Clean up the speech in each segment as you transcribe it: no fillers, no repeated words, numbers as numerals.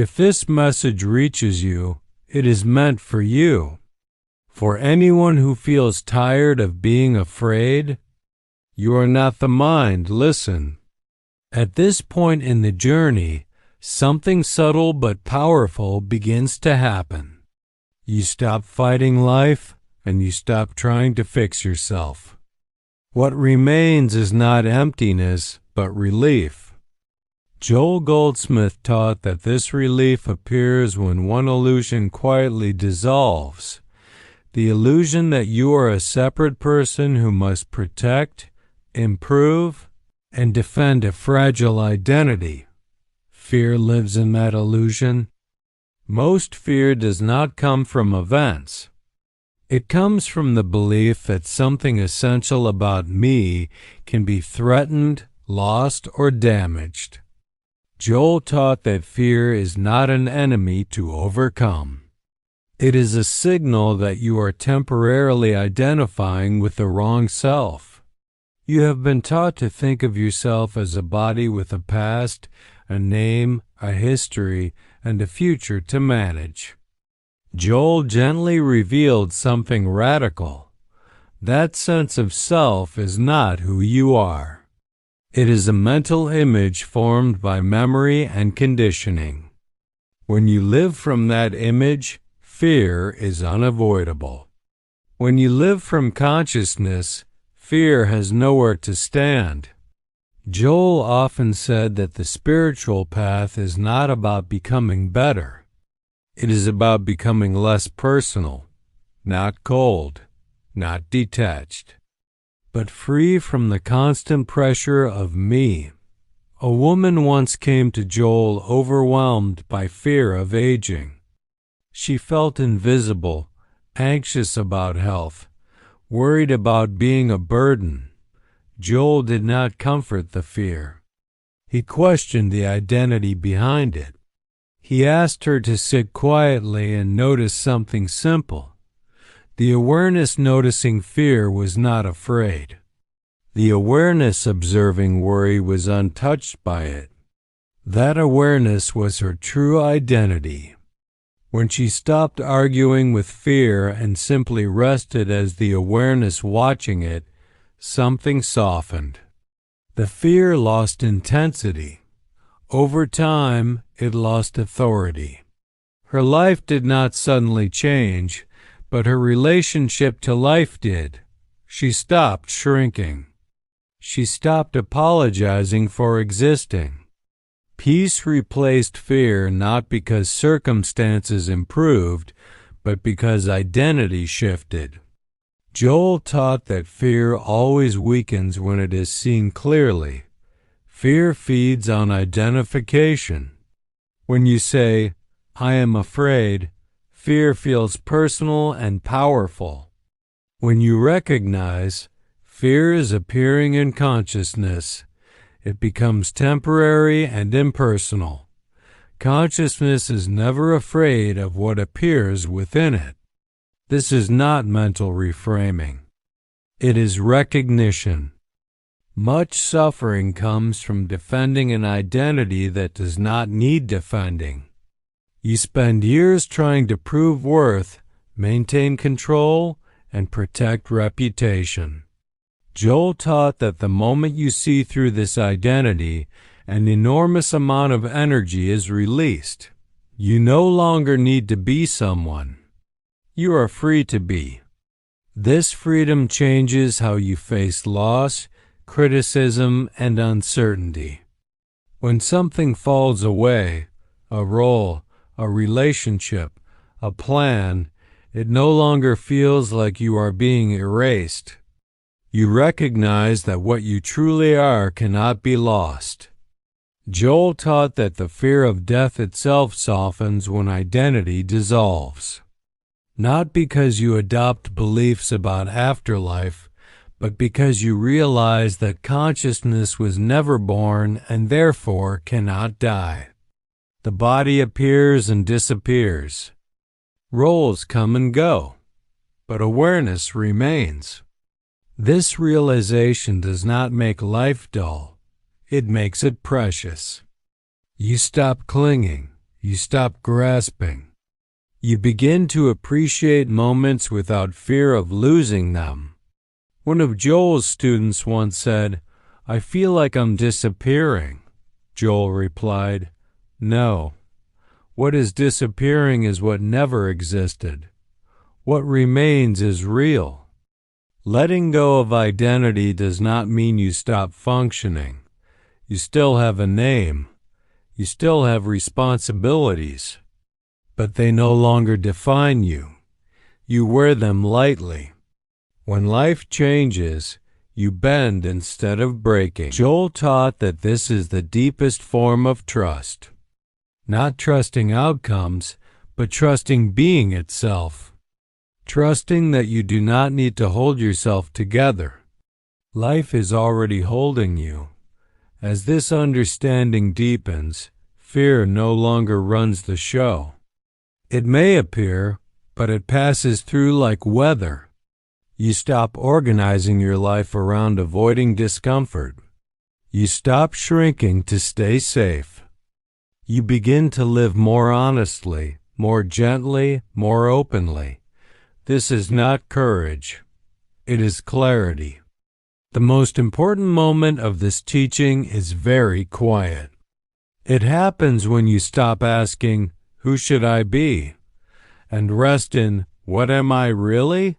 If this message reaches you, it is meant for you. For anyone who feels tired of being afraid, you are not the mind, listen. At this point in the journey, something subtle but powerful begins to happen. You stop fighting life, and you stop trying to fix yourself. What remains is not emptiness, but relief. Joel Goldsmith taught that this relief appears when one illusion quietly dissolves. The illusion that you are a separate person who must protect, improve, and defend a fragile identity. Fear lives in that illusion. Most fear does not come from events. It comes from the belief that something essential about me can be threatened, lost, or damaged. Joel taught that fear is not an enemy to overcome. It is a signal that you are temporarily identifying with the wrong self. You have been taught to think of yourself as a body with a past, a name, a history, and a future to manage. Joel gently revealed something radical. That sense of self is not who you are. It is a mental image formed by memory and conditioning. When you live from that image, fear is unavoidable. When you live from consciousness, fear has nowhere to stand. Joel often said that the spiritual path is not about becoming better. It is about becoming less personal, not cold, not detached, but free from the constant pressure of me. A woman once came to Joel overwhelmed by fear of aging. She felt invisible, anxious about health, worried about being a burden. Joel did not comfort the fear. He questioned the identity behind it. He asked her to sit quietly and notice something simple. The awareness noticing fear was not afraid. The awareness observing worry was untouched by it. That awareness was her true identity. When she stopped arguing with fear and simply rested as the awareness watching it, something softened. The fear lost intensity. Over time, it lost authority. Her life did not suddenly change, but her relationship to life did. She stopped shrinking. She stopped apologizing for existing. Peace replaced fear not because circumstances improved, but because identity shifted. Joel taught that fear always weakens when it is seen clearly. Fear feeds on identification. When you say, "I am afraid," fear feels personal and powerful. When you recognize fear is appearing in consciousness, it becomes temporary and impersonal. Consciousness is never afraid of what appears within it. This is not mental reframing. It is recognition. Much suffering comes from defending an identity that does not need defending. You spend years trying to prove worth, maintain control, and protect reputation. Joel taught that the moment you see through this identity, an enormous amount of energy is released. You no longer need to be someone. You are free to be. This freedom changes how you face loss, criticism, and uncertainty. When something falls away, a role, a relationship, a plan, it no longer feels like you are being erased. You recognize that what you truly are cannot be lost. Joel taught that the fear of death itself softens when identity dissolves. Not because you adopt beliefs about afterlife, but because you realize that consciousness was never born and therefore cannot die. The body appears and disappears. Roles come and go, but awareness remains. This realization does not make life dull. It makes it precious. You stop clinging. You stop grasping. You begin to appreciate moments without fear of losing them. One of Joel's students once said, "I feel like I'm disappearing." Joel replied, "No. What is disappearing is what never existed. What remains is real." Letting go of identity does not mean you stop functioning. You still have a name. You still have responsibilities. But they no longer define you. You wear them lightly. When life changes, you bend instead of breaking. Joel taught that this is the deepest form of trust. Not trusting outcomes, but trusting being itself. Trusting that you do not need to hold yourself together. Life is already holding you. As this understanding deepens, fear no longer runs the show. It may appear, but it passes through like weather. You stop organizing your life around avoiding discomfort. You stop shrinking to stay safe. You begin to live more honestly, more gently, more openly. This is not courage. It is clarity. The most important moment of this teaching is very quiet. It happens when you stop asking, "Who should I be?" and rest in, "What am I really?"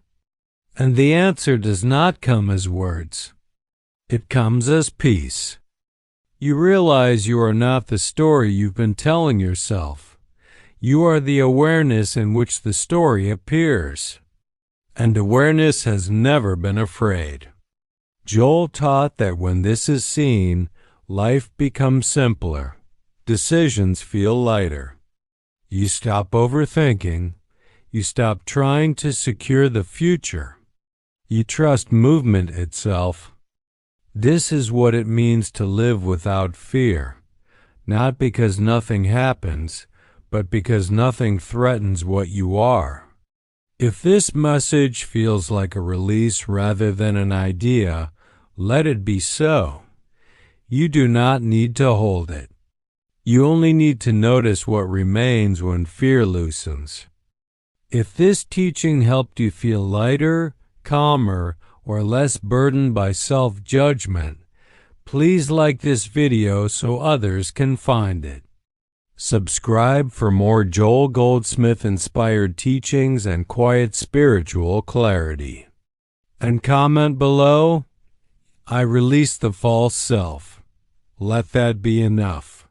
And the answer does not come as words. It comes as peace. You realize you are not the story you've been telling yourself. You are the awareness in which the story appears. And awareness has never been afraid. Joel taught that when this is seen, life becomes simpler. Decisions feel lighter. You stop overthinking. You stop trying to secure the future. You trust movement itself. This is what it means to live without fear, not because nothing happens, but because nothing threatens what you are. If this message feels like a release rather than an idea, let it be so. You do not need to hold it. You only need to notice what remains when fear loosens. If this teaching helped you feel lighter, calmer, or less burdened by self-judgment, please like this video so others can find it. Subscribe for more Joel Goldsmith-inspired teachings and quiet spiritual clarity. And comment below, "I release the false self." Let that be enough.